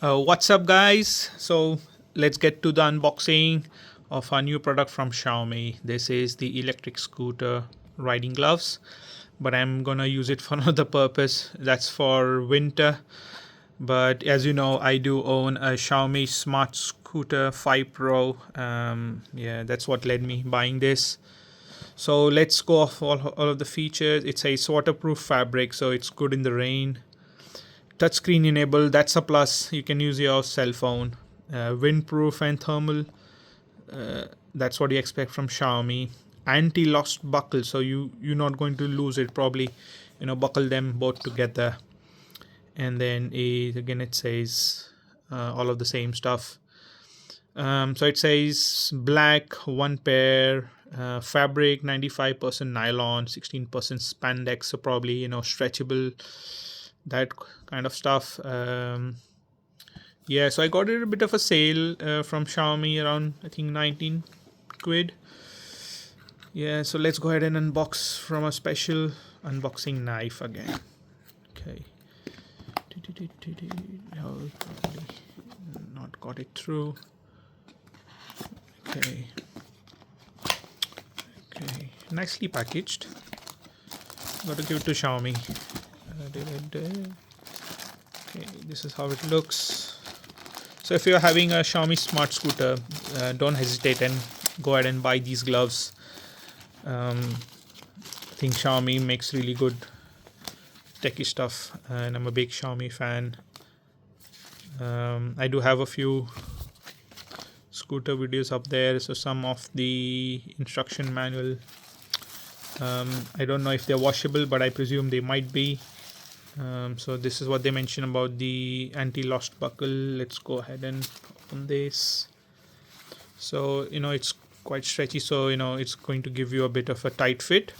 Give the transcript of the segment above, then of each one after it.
What's up, guys? So let's get to the unboxing of our new product from Xiaomi. This is the electric scooter riding gloves, but I'm gonna use it for another purpose. That's for winter. But as you know, I do own a Xiaomi Smart Scooter 5 Pro. Yeah, that's what led me buying this. So let's go off all of the features. It's a waterproof fabric, so it's good in the rain. Touchscreen enabled, that's a plus. You can use your cell phone. Windproof and thermal, that's what you expect from Xiaomi. Anti-lost buckle, so you're not going to lose it. Probably, buckle them both together. And then again it says all of the same stuff. So it says black, one pair, fabric 95% nylon, 16% spandex, so probably stretchable, that kind of stuff. Yeah, so I got it a bit of a sale from Xiaomi around, I think, 19 quid. Yeah, so let's go ahead and unbox from a special unboxing knife again. Okay. Oh, probably not got it through. Okay. Okay, nicely packaged. Got to give it to Xiaomi. Okay, this is how it looks. So if you're having a Xiaomi smart scooter, don't hesitate and go ahead and buy these gloves. I think Xiaomi makes really good techie stuff, and I'm a big Xiaomi fan. I do have a few scooter videos up there, so some of the instruction manual, I don't know if they're washable, but I presume they might be. So this is what they mention about the anti-lost buckle. Let's go ahead and open this. So it's quite stretchy, so it's going to give you a bit of a tight fit.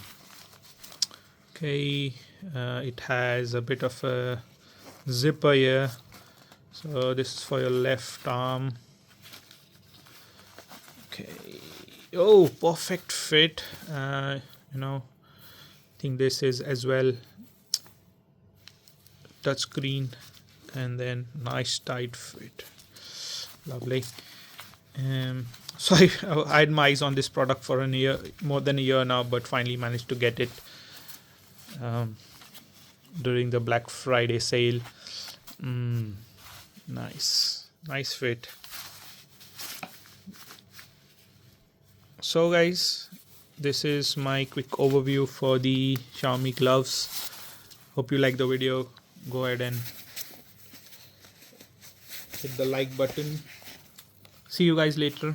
Okay, it has a bit of a zipper here, so this is for your left arm. Okay, oh, perfect fit. I think this is as well touchscreen, and then nice tight fit. Lovely. So I had my eyes on this product for a year, more than a year now, but finally managed to get it during the Black Friday sale. Nice fit. So guys, this is my quick overview for the Xiaomi gloves. Hope you like the video. Go ahead and hit the like button. See you guys later.